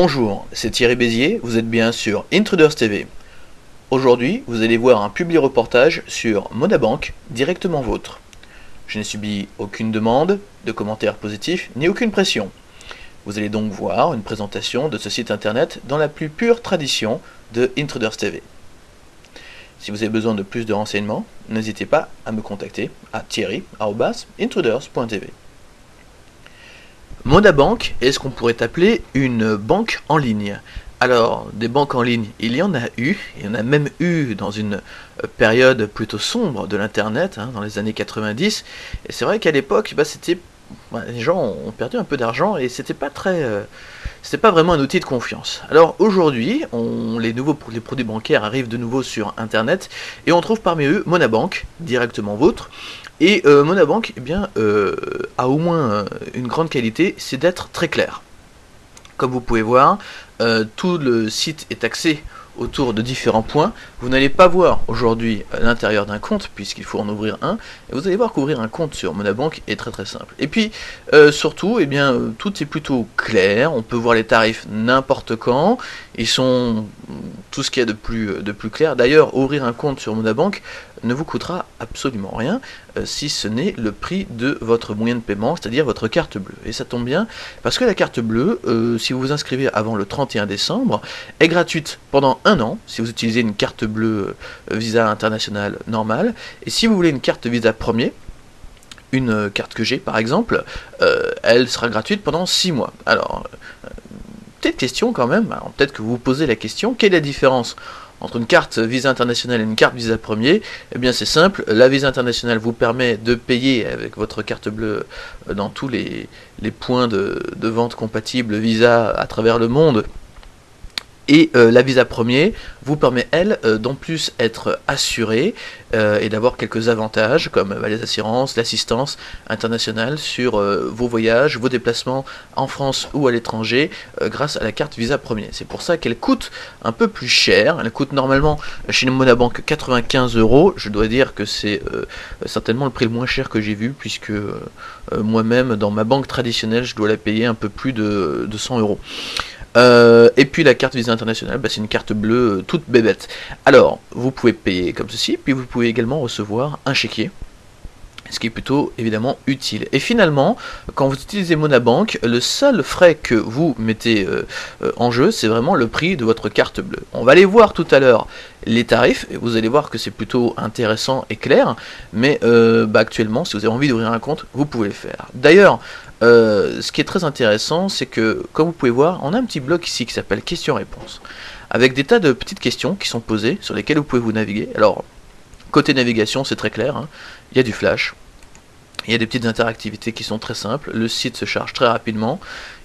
Bonjour, c'est Thierry Bézier, vous êtes bien sur Intruders TV. Aujourd'hui, vous allez voir un publi-reportage sur Monabank, directement vôtre. Je n'ai subi aucune demande, de commentaires positifs, ni aucune pression. Vous allez donc voir une présentation de ce site internet dans la plus pure tradition de Intruders TV. Si vous avez besoin de plus de renseignements, n'hésitez pas à me contacter à thierry@intruders.tv. Monabank est ce qu'on pourrait appeler une banque en ligne. Alors, des banques en ligne, il y en a eu même eu dans une période plutôt sombre de l'internet, dans les années 90, et c'est vrai qu'à l'époque, les gens ont perdu un peu d'argent et c'était pas vraiment un outil de confiance. Alors aujourd'hui, les produits bancaires arrivent de nouveau sur internet et on trouve parmi eux Monabank, directement vôtre. Et Monabank a au moins une grande qualité, c'est d'être très clair. Comme vous pouvez voir, tout le site est axé autour de différents points. Vous n'allez pas voir aujourd'hui l'intérieur d'un compte puisqu'il faut en ouvrir un, et vous allez voir qu'ouvrir un compte sur Monabank est très simple. Et puis surtout, tout est plutôt clair, on peut voir les tarifs n'importe quand, ils sont tout ce qu'il y a de plus clair. D'ailleurs, ouvrir un compte sur Monabank ne vous coûtera absolument rien, si ce n'est le prix de votre moyen de paiement, c'est-à-dire votre carte bleue. Et ça tombe bien, parce que la carte bleue, si vous vous inscrivez avant le 31 décembre, est gratuite pendant un an, si vous utilisez une carte bleue Visa internationale normale, et si vous voulez une carte Visa premier, une carte que j'ai par exemple, elle sera gratuite pendant 6 mois. Alors, petite question quand même, peut-être que vous vous posez la question, quelle est la différence entre une carte Visa internationale et une carte Visa premier? Eh bien c'est simple, la Visa internationale vous permet de payer avec votre carte bleue dans tous les points de vente compatibles Visa à travers le monde. Et la Visa premier vous permet, elle, d'en plus être assurée et d'avoir quelques avantages comme les assurances, l'assistance internationale sur vos voyages, vos déplacements en France ou à l'étranger grâce à la carte Visa premier. C'est pour ça qu'elle coûte un peu plus cher. Elle coûte normalement chez Monabank 95 €. Je dois dire que c'est certainement le prix le moins cher que j'ai vu puisque moi-même dans ma banque traditionnelle je dois la payer un peu plus de 100 €. Et puis la carte Visa internationale, c'est une carte bleue toute bébête. Alors, vous pouvez payer comme ceci, puis vous pouvez également recevoir un chéquier, ce qui est plutôt évidemment utile. Et finalement, quand vous utilisez Monabank, le seul frais que vous mettez en jeu, c'est vraiment le prix de votre carte bleue. On va aller voir tout à l'heure les tarifs, et vous allez voir que c'est plutôt intéressant et clair, mais actuellement, si vous avez envie d'ouvrir un compte, vous pouvez le faire. D'ailleurs, ce qui est très intéressant, c'est que, comme vous pouvez voir, on a un petit bloc ici qui s'appelle questions-réponses, avec des tas de petites questions qui sont posées, sur lesquelles vous pouvez vous naviguer. Alors, côté navigation, c'est très clair, il y a du flash, il y a des petites interactivités qui sont très simples, le site se charge très rapidement,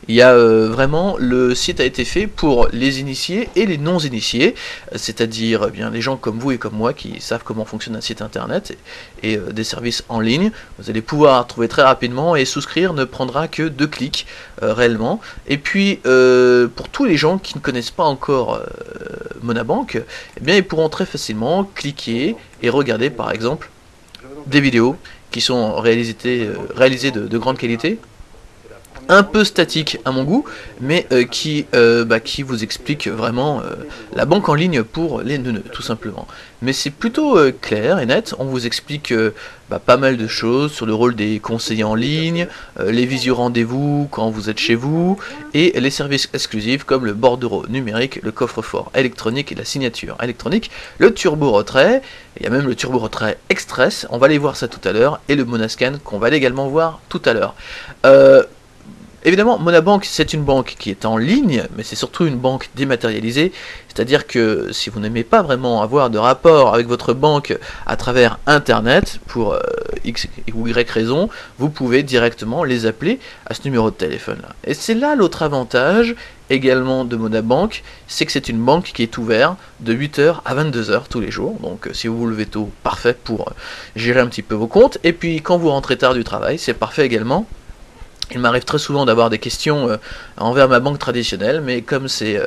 il y a vraiment, le site a été fait pour les initiés et les non-initiés, c'est-à-dire les gens comme vous et comme moi qui savent comment fonctionne un site internet et des services en ligne. Vous allez pouvoir trouver très rapidement, et souscrire ne prendra que 2 clics réellement. Et puis pour tous les gens qui ne connaissent pas encore Monabank, ils pourront très facilement cliquer et regarder par exemple des vidéos qui sont réalisées de grande qualité, un peu statique à mon goût, mais qui vous explique vraiment la banque en ligne pour les neuneux, tout simplement. Mais c'est plutôt clair et net, on vous explique pas mal de choses sur le rôle des conseillers en ligne, les visio-rendez-vous quand vous êtes chez vous, et les services exclusifs comme le bordereau numérique, le coffre-fort électronique et la signature électronique, le turbo-retrait, il y a même le turbo-retrait express, on va aller voir ça tout à l'heure, et le Monascan qu'on va également voir tout à l'heure. Évidemment, Monabank, c'est une banque qui est en ligne, mais c'est surtout une banque dématérialisée, c'est-à-dire que si vous n'aimez pas vraiment avoir de rapport avec votre banque à travers Internet, pour X ou Y raison, vous pouvez directement les appeler à ce numéro de téléphone-là. Et c'est là l'autre avantage également de Monabank, c'est que c'est une banque qui est ouverte de 8 h à 22 h tous les jours, donc si vous vous levez tôt, parfait pour gérer un petit peu vos comptes, et puis quand vous rentrez tard du travail, c'est parfait également. Il m'arrive très souvent d'avoir des questions envers ma banque traditionnelle, mais comme ces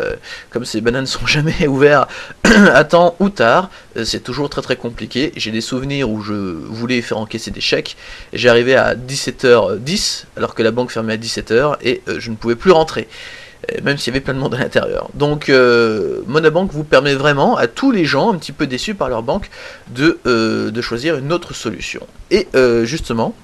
bananes ne sont jamais ouvertes à temps ou tard, c'est toujours très compliqué. J'ai des souvenirs où je voulais faire encaisser des chèques, et j'arrivais à 17 h 10, alors que la banque fermait à 17 h, et je ne pouvais plus rentrer. même s'il y avait plein de monde à l'intérieur. Donc Monabank vous permet vraiment à tous les gens un petit peu déçus par leur banque de choisir une autre solution. Et justement,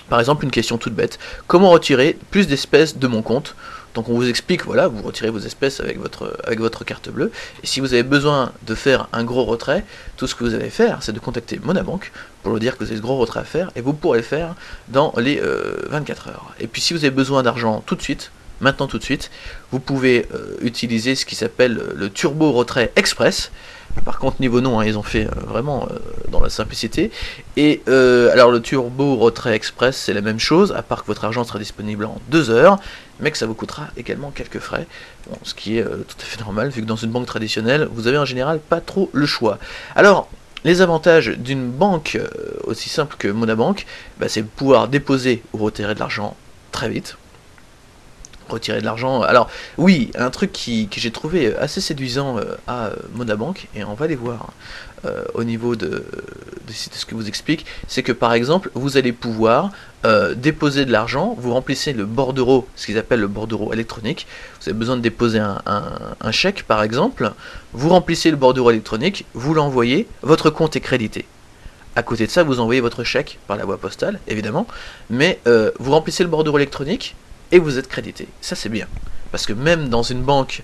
par exemple une question toute bête, comment retirer plus d'espèces de mon compte? Donc on vous explique, voilà, vous retirez vos espèces avec votre carte bleue, et si vous avez besoin de faire un gros retrait, tout ce que vous allez faire, c'est de contacter Monabank pour leur dire que vous avez ce gros retrait à faire, et vous pourrez le faire dans les 24 heures. Et puis si vous avez besoin d'argent tout de suite, maintenant tout de suite, vous pouvez utiliser ce qui s'appelle le Turbo Retrait Express. Par contre niveau nom, hein, ils ont fait vraiment dans la simplicité. Et alors le Turbo Retrait Express, c'est la même chose, à part que votre argent sera disponible en 2 heures, mais que ça vous coûtera également quelques frais, bon, ce qui est tout à fait normal, vu que dans une banque traditionnelle, vous avez en général pas trop le choix. Alors, les avantages d'une banque aussi simple que Monabank, bah, c'est de pouvoir déposer ou retirer de l'argent très vite. Retirer de l'argent. Alors oui, un truc que j'ai trouvé assez séduisant à Monabank, et on va aller voir au niveau de ce que vous explique, c'est que par exemple vous allez pouvoir déposer de l'argent, vous remplissez le bordereau, ce qu'ils appellent le bordereau électronique, vous avez besoin de déposer un chèque par exemple, vous remplissez le bordereau électronique, vous l'envoyez, votre compte est crédité. À côté de ça, vous envoyez votre chèque par la voie postale, évidemment, mais vous remplissez le bordereau électronique, et vous êtes crédité. Ça c'est bien. Parce que même dans une banque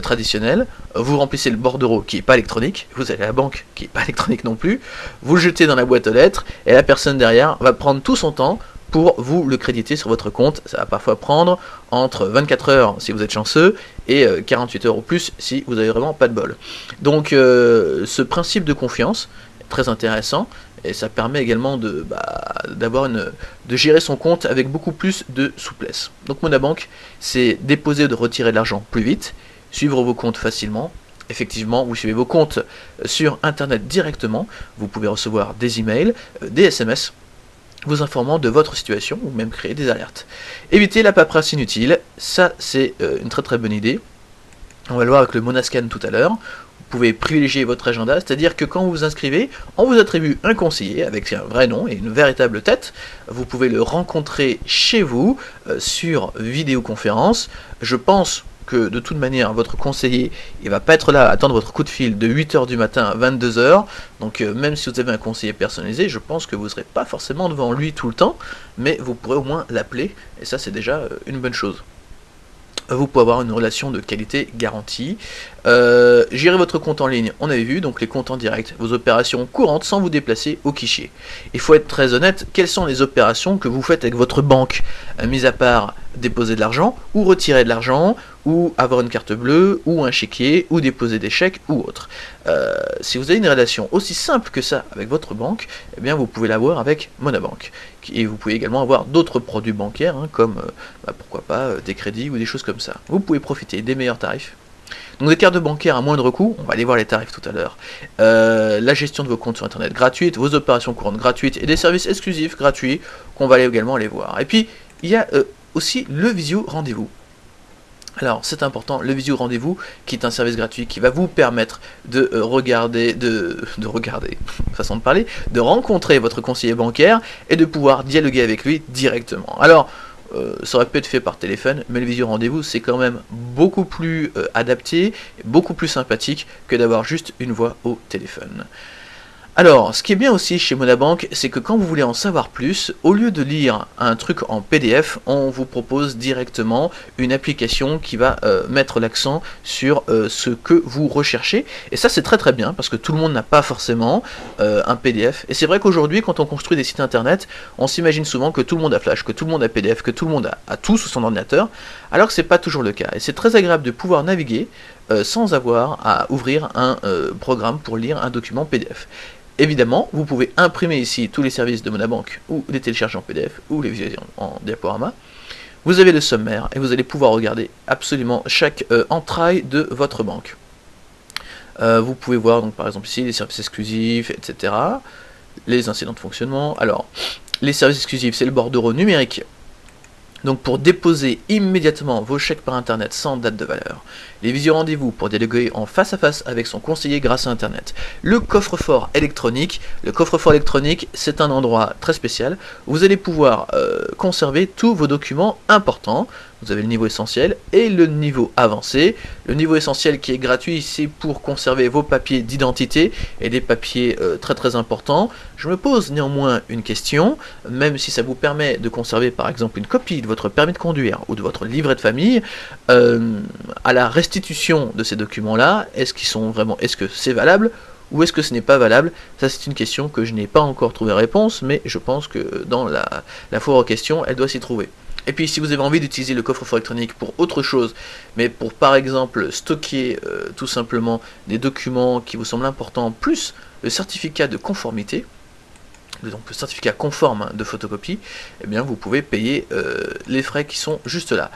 traditionnelle, vous remplissez le bordereau qui n'est pas électronique, vous allez à la banque qui n'est pas électronique non plus, vous le jetez dans la boîte aux lettres, et la personne derrière va prendre tout son temps pour vous le créditer sur votre compte. Ça va parfois prendre entre 24 heures si vous êtes chanceux, et 48 heures ou plus si vous avez vraiment pas de bol. Donc ce principe de confiance est très intéressant, et ça permet également de gérer son compte avec beaucoup plus de souplesse. Donc Monabank, c'est déposer ou de retirer de l'argent plus vite, suivre vos comptes facilement. Effectivement, vous suivez vos comptes sur internet directement, vous pouvez recevoir des emails, des SMS, vous informant de votre situation, ou même créer des alertes. Évitez la paperasse inutile, ça c'est une très très bonne idée. On va le voir avec le Monascan tout à l'heure. Vous pouvez privilégier votre agenda, c'est-à-dire que quand vous vous inscrivez, on vous attribue un conseiller avec un vrai nom et une véritable tête. Vous pouvez le rencontrer chez vous sur vidéoconférence. Je pense que de toute manière, votre conseiller, il va pas être là à attendre votre coup de fil de 8h du matin à 22h. Donc même si vous avez un conseiller personnalisé, je pense que vous ne serez pas forcément devant lui tout le temps, mais vous pourrez au moins l'appeler, et ça c'est déjà une bonne chose. Vous pouvez avoir une relation de qualité garantie. Gérer votre compte en ligne, on avait vu, donc les comptes en direct, vos opérations courantes sans vous déplacer au guichet. Il faut être très honnête, quelles sont les opérations que vous faites avec votre banque, mis à part déposer de l'argent, ou retirer de l'argent, ou avoir une carte bleue, ou un chéquier, ou déposer des chèques, ou autre. Si vous avez une relation aussi simple que ça avec votre banque, eh bien vous pouvez l'avoir avec Monabank. Et vous pouvez également avoir d'autres produits bancaires, hein, comme pourquoi pas des crédits ou des choses comme ça. Vous pouvez profiter des meilleurs tarifs. Donc des cartes bancaires à moindre coût, on va aller voir les tarifs tout à l'heure. La gestion de vos comptes sur internet gratuite, vos opérations courantes gratuites et des services exclusifs gratuits qu'on va également aller voir. Et puis il y a aussi le visio rendez-vous. Alors c'est important, le visio rendez-vous qui est un service gratuit qui va vous permettre de regarder, façon de parler, de rencontrer votre conseiller bancaire et de pouvoir dialoguer avec lui directement. Alors ça aurait pu être fait par téléphone, mais le visio rendez-vous c'est quand même beaucoup plus adapté, beaucoup plus sympathique que d'avoir juste une voix au téléphone. Alors, ce qui est bien aussi chez Monabank, c'est que quand vous voulez en savoir plus, au lieu de lire un truc en PDF, on vous propose directement une application qui va mettre l'accent sur ce que vous recherchez. Et ça, c'est très très bien, parce que tout le monde n'a pas forcément un PDF. Et c'est vrai qu'aujourd'hui, quand on construit des sites internet, on s'imagine souvent que tout le monde a Flash, que tout le monde a PDF, que tout le monde a tout sous son ordinateur, alors que c'est pas toujours le cas. Et c'est très agréable de pouvoir naviguer sans avoir à ouvrir un programme pour lire un document PDF. Évidemment, vous pouvez imprimer ici tous les services de Monabank ou les télécharger en PDF ou les visualiser en diaporama. Vous avez le sommaire et vous allez pouvoir regarder absolument chaque entraille de votre banque. Vous pouvez voir donc par exemple ici les services exclusifs, etc. Les incidents de fonctionnement. Alors, les services exclusifs, c'est le bordereau numérique. Donc pour déposer immédiatement vos chèques par internet sans date de valeur, les visio-rendez-vous pour dialoguer en face à face avec son conseiller grâce à internet, le coffre-fort électronique. Le coffre-fort électronique, c'est un endroit très spécial où vous allez pouvoir conserver tous vos documents importants, Vous avez le niveau essentiel et le niveau avancé. Le niveau essentiel qui est gratuit, c'est pour conserver vos papiers d'identité et des papiers très très importants. Je me pose néanmoins une question, même si ça vous permet de conserver par exemple une copie de votre permis de conduire ou de votre livret de famille, à la restitution de ces documents-là, est-ce que c'est valable ou est-ce que ce n'est pas valable? Ça, c'est une question que je n'ai pas encore trouvé réponse, mais je pense que dans la foire aux questions, elle doit s'y trouver. Et puis, si vous avez envie d'utiliser le coffre-fort électronique pour autre chose, mais pour par exemple stocker tout simplement des documents qui vous semblent importants, plus le certificat de conformité, donc le certificat conforme de photocopie, eh bien vous pouvez payer les frais qui sont juste là.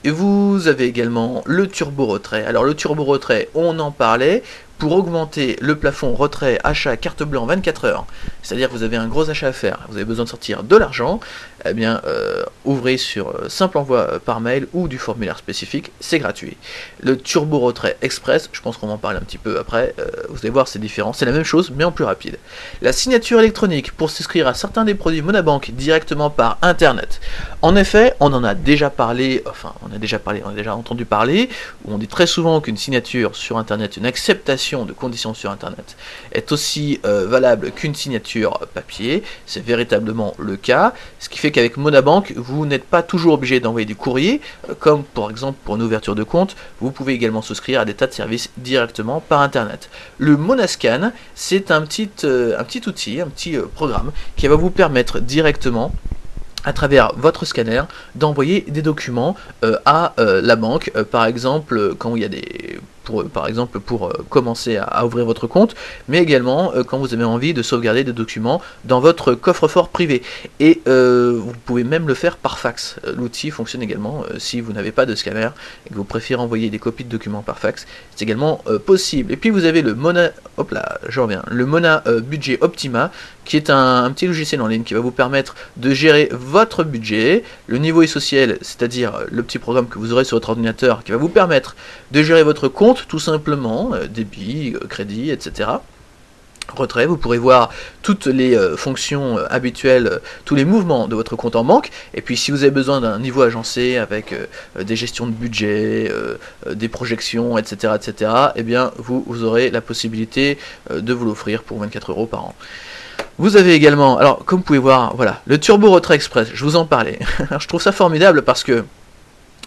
Et vous avez également le turbo retrait. Alors le turbo retrait, on en parlait, pour augmenter le plafond retrait achat carte bleue en 24 heures, c'est-à-dire que vous avez un gros achat à faire, vous avez besoin de sortir de l'argent, eh bien ouvrez sur simple envoi par mail ou du formulaire spécifique, c'est gratuit. Le turbo retrait express, je pense qu'on va en parler un petit peu après, vous allez voir c'est différent, c'est la même chose mais en plus rapide. La signature électronique pour souscrire à certains des produits Monabank directement par internet. En effet, on en a déjà parlé, on a déjà entendu parler, où on dit très souvent qu'une signature sur internet, une acceptation de conditions sur internet est aussi valable qu'une signature papier, c'est véritablement le cas, ce qui fait qu'avec Monabank, vous n'êtes pas toujours obligé d'envoyer du courrier, comme par exemple pour une ouverture de compte, vous pouvez également souscrire à des tas de services directement par internet. Le Monascan, c'est un petit outil, un petit programme qui va vous permettre directement à travers votre scanner d'envoyer des documents à la banque, par exemple quand il y a des pour commencer à ouvrir votre compte, mais également quand vous avez envie de sauvegarder des documents dans votre coffre-fort privé. Et vous pouvez même le faire par fax. L'outil fonctionne également si vous n'avez pas de scanner et que vous préférez envoyer des copies de documents par fax, c'est également possible. Et puis vous avez le Mona Budget Optima, qui est un petit logiciel en ligne qui va vous permettre de gérer votre budget, le niveau essentiel, c'est-à-dire le petit programme que vous aurez sur votre ordinateur qui va vous permettre de gérer votre compte tout simplement, débit, crédit, etc. Retrait, vous pourrez voir toutes les fonctions habituelles, tous les mouvements de votre compte en banque, et puis si vous avez besoin d'un niveau agencé avec des gestions de budget, des projections, etc., etc., eh bien vous aurez la possibilité de vous l'offrir pour 24 € par an. Vous avez également, alors comme vous pouvez voir, voilà, le Turbo Retrait Express, je vous en parlais. Je trouve ça formidable parce que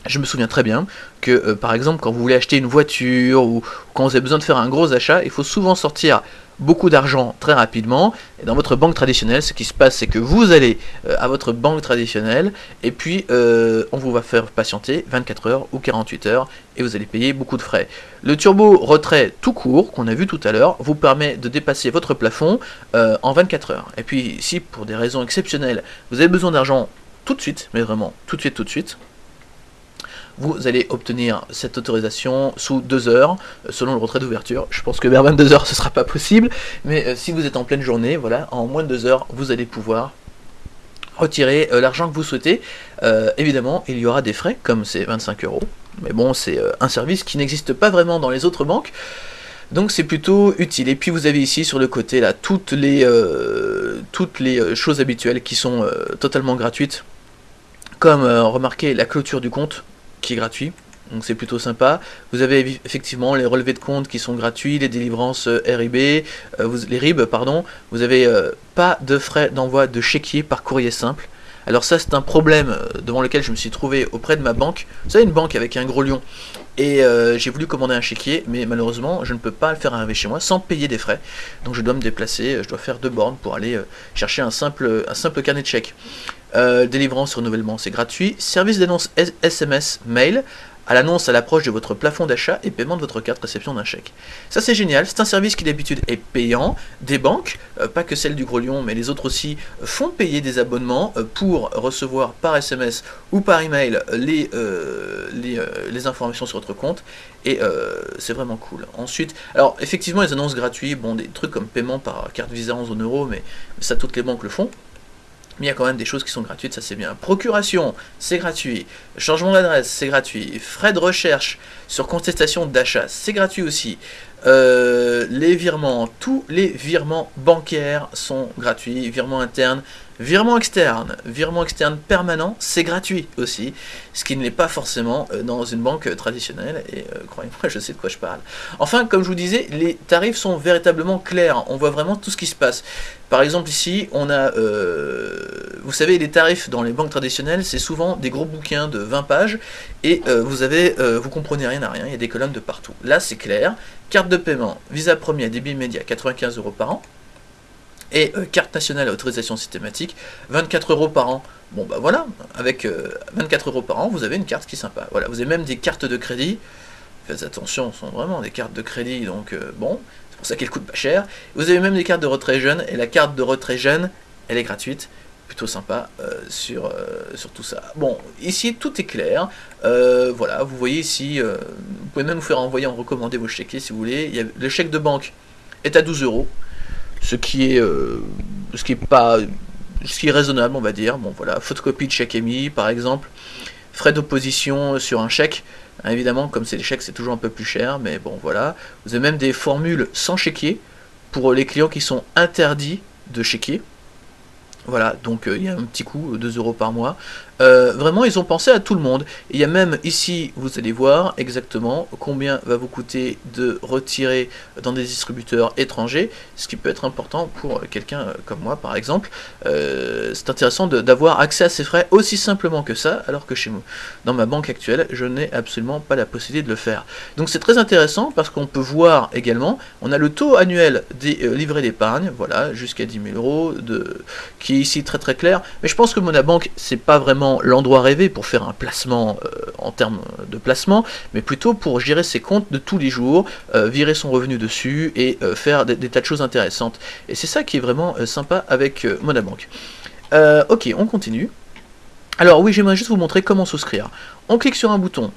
je me souviens très bien que, par exemple, quand vous voulez acheter une voiture ou quand vous avez besoin de faire un gros achat, il faut souvent sortir beaucoup d'argent très rapidement. Et dans votre banque traditionnelle, ce qui se passe, c'est que vous allez à votre banque traditionnelle et puis on vous va faire patienter 24 heures ou 48 heures et vous allez payer beaucoup de frais. Le turbo retrait tout court, qu'on a vu tout à l'heure, vous permet de dépasser votre plafond en 24 heures. Et puis, si pour des raisons exceptionnelles, vous avez besoin d'argent tout de suite, mais vraiment tout de suite, vous allez obtenir cette autorisation sous 2 heures, selon le retrait d'ouverture. Je pense que vers 22 heures ce ne sera pas possible, mais si vous êtes en pleine journée, voilà, en moins de 2 heures, vous allez pouvoir retirer l'argent que vous souhaitez. Évidemment, il y aura des frais, comme c'est 25 €, mais bon, c'est un service qui n'existe pas vraiment dans les autres banques, donc c'est plutôt utile. Et puis vous avez ici sur le côté là toutes les choses habituelles qui sont totalement gratuites, comme remarquez la clôture du compte, qui est gratuit, donc c'est plutôt sympa. Vous avez effectivement les relevés de compte qui sont gratuits, les délivrances RIB, les RIB, pardon. Vous avez pas de frais d'envoi de chéquier par courrier simple. Alors ça c'est un problème devant lequel je me suis trouvé auprès de ma banque. Vous savez, une banque avec un gros lion. Et j'ai voulu commander un chéquier, mais malheureusement je ne peux pas le faire arriver chez moi sans payer des frais. Donc je dois me déplacer, je dois faire 2 bornes pour aller chercher un simple carnet de chèques. Délivrance, renouvellement, c'est gratuit. Service d'annonce SMS, mail, à l'annonce à l'approche de votre plafond d'achat et paiement de votre carte réception d'un chèque. Ça c'est génial, c'est un service qui d'habitude est payant. Des banques, pas que celle du Gros Lion, mais les autres aussi, font payer des abonnements pour recevoir par SMS ou par email les informations sur votre compte, et c'est vraiment cool. Ensuite, alors effectivement les annonces gratuites, bon, des trucs comme paiement par carte Visa en zone euro, mais ça toutes les banques le font. Mais il y a quand même des choses qui sont gratuites, ça c'est bien. Procuration, c'est gratuit. Changement d'adresse, c'est gratuit. Frais de recherche sur contestation d'achat, c'est gratuit aussi. Les virements, tous les virements bancaires sont gratuits, virements internes, virements externes permanents, c'est gratuit aussi, ce qui ne l'est pas forcément dans une banque traditionnelle, et croyez-moi, je sais de quoi je parle. Enfin, comme je vous disais, les tarifs sont véritablement clairs, on voit vraiment tout ce qui se passe. Par exemple ici, on a, vous savez, les tarifs dans les banques traditionnelles, c'est souvent des gros bouquins de 20 pages, et vous comprenez rien à rien, il y a des colonnes de partout. Là, c'est clair, carte de paiement, Visa Premier, débit immédiat, 95 € par an, et carte nationale à autorisation systématique, 24 € par an. Bon bah voilà, avec 24 € par an, vous avez une carte qui est sympa. Voilà, vous avez même des cartes de crédit, faites attention, ce sont vraiment des cartes de crédit, donc bon, c'est pour ça qu'elles coûtent pas cher. Vous avez même des cartes de retrait jeune, et la carte de retrait jeune, elle est gratuite, plutôt sympa sur tout ça. Bon, ici tout est clair, voilà, vous voyez ici, vous pouvez même vous faire envoyer en recommandé vos chéquiers si vous voulez. Il y a, le chèque de banque est à 12 €. Ce qui est raisonnable, on va dire. Bon voilà, photocopie de chèque émis par exemple, frais d'opposition sur un chèque, hein, évidemment comme c'est des chèques c'est toujours un peu plus cher, mais bon voilà, vous avez même des formules sans chéquier pour les clients qui sont interdits de chéquier. Voilà, donc il y a un petit coût, 2 € par mois. Vraiment, ils ont pensé à tout le monde. Il y a même ici, vous allez voir exactement combien va vous coûter de retirer dans des distributeurs étrangers, ce qui peut être important pour quelqu'un comme moi, par exemple. C'est intéressant d'avoir accès à ces frais aussi simplement que ça, alors que chez moi, dans ma banque actuelle, je n'ai absolument pas la possibilité de le faire. Donc c'est très intéressant parce qu'on peut voir également, on a le taux annuel des livrets d'épargne, voilà, jusqu'à 10 000 €, qui est ici très clair. Mais je pense que Monabank, c'est pas vraiment l'endroit rêvé pour faire un placement en termes de placement, mais plutôt pour gérer ses comptes de tous les jours, virer son revenu dessus et faire des tas de choses intéressantes. Et c'est ça qui est vraiment sympa avec Monabank. Ok, on continue. Alors oui, j'aimerais juste vous montrer comment souscrire. On clique sur un bouton,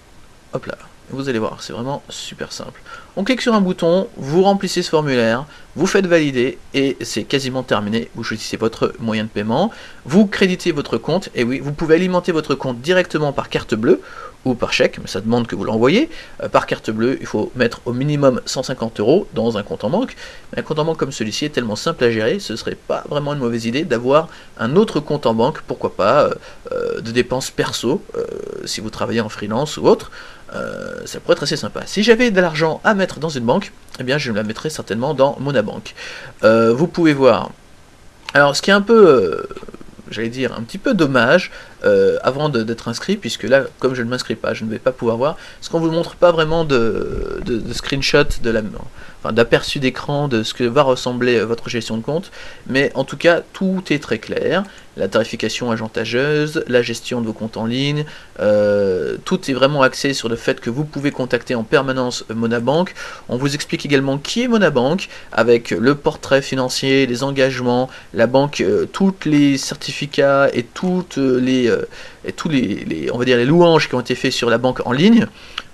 hop là, vous allez voir, c'est vraiment super simple. On clique sur un bouton, vous remplissez ce formulaire, vous faites valider et c'est quasiment terminé. Vous choisissez votre moyen de paiement, vous créditez votre compte, et oui, vous pouvez alimenter votre compte directement par carte bleue ou par chèque, mais ça demande que vous l'envoyez. Par carte bleue, il faut mettre au minimum 150 € dans un compte en banque. Mais un compte en banque comme celui-ci est tellement simple à gérer, ce serait pas vraiment une mauvaise idée d'avoir un autre compte en banque, pourquoi pas, de dépenses perso, si vous travaillez en freelance ou autre. Ça pourrait être assez sympa. Si j'avais de l'argent à mettre dans une banque, eh bien je la mettrais certainement dans Monabank. Vous pouvez voir. Alors ce qui est un peu, j'allais dire, un petit peu dommage, avant d'être inscrit, puisque là, comme je ne m'inscris pas, je ne vais pas pouvoir voir, parce qu'on ne vous montre pas vraiment de screenshot, d'aperçu d'écran de ce que va ressembler votre gestion de compte, mais en tout cas, tout est très clair. La tarification avantageuse, la gestion de vos comptes en ligne, tout est vraiment axé sur le fait que vous pouvez contacter en permanence Monabank. On vous explique également qui est Monabank, avec le portrait financier, les engagements, la banque, tous les certificats et toutes les on va dire les louanges qui ont été faits sur la banque en ligne.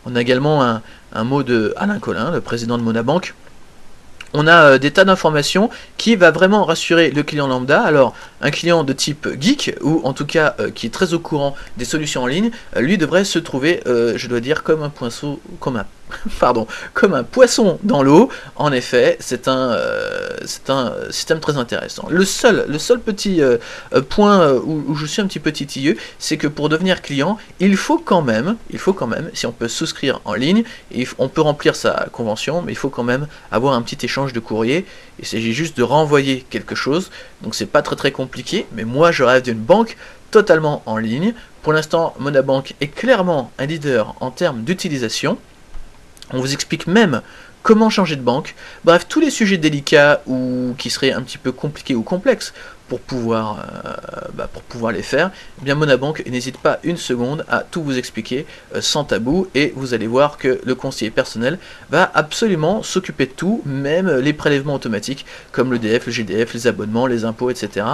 On a également un mot de Alain Collin, le président de Monabank. On a des tas d'informations qui va vraiment rassurer le client lambda. Alors, un client de type geek, ou en tout cas qui est très au courant des solutions en ligne, lui devrait se trouver, je dois dire, comme un poisson, comme un poisson dans l'eau. En effet, c'est un système très intéressant. Le seul petit point où je suis un petit peu titilleux, c'est que pour devenir client, il faut quand même, si on peut souscrire en ligne, on peut remplir sa convention, mais il faut quand même avoir un petit échange de courrier. Il s'agit juste de renvoyer quelque chose, donc c'est pas très compliqué, mais moi je rêve d'une banque totalement en ligne. Pour l'instant, Monabank est clairement un leader en termes d'utilisation. On vous explique même comment changer de banque. Bref, tous les sujets délicats ou qui seraient un petit peu compliqués ou complexes pour pouvoir les faire, eh bien Monabank n'hésite pas une seconde à tout vous expliquer sans tabou, et vous allez voir que le conseiller personnel va absolument s'occuper de tout, même les prélèvements automatiques comme le DF, le GDF, les abonnements, les impôts, etc.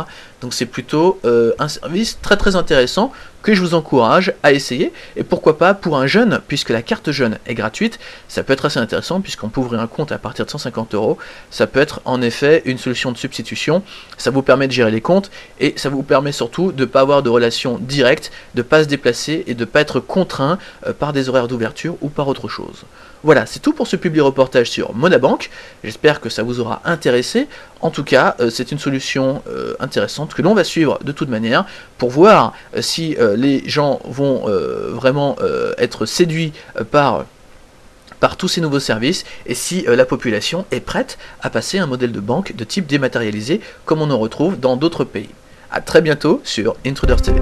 Donc c'est plutôt un service très intéressant que je vous encourage à essayer, et pourquoi pas pour un jeune, puisque la carte jeune est gratuite, ça peut être assez intéressant puisqu'on peut ouvrir un compte à partir de 150 €. Ça peut être en effet une solution de substitution, ça vous permet de gérer gérer les comptes, et ça vous permet surtout de ne pas avoir de relation directe, de ne pas se déplacer et de ne pas être contraint par des horaires d'ouverture ou par autre chose. Voilà, c'est tout pour ce public reportage sur Monabank. J'espère que ça vous aura intéressé. En tout cas, c'est une solution intéressante que l'on va suivre de toute manière pour voir si les gens vont vraiment être séduits par tous ces nouveaux services et si la population est prête à passer à un modèle de banque de type dématérialisé comme on en retrouve dans d'autres pays. A très bientôt sur Intruders TV.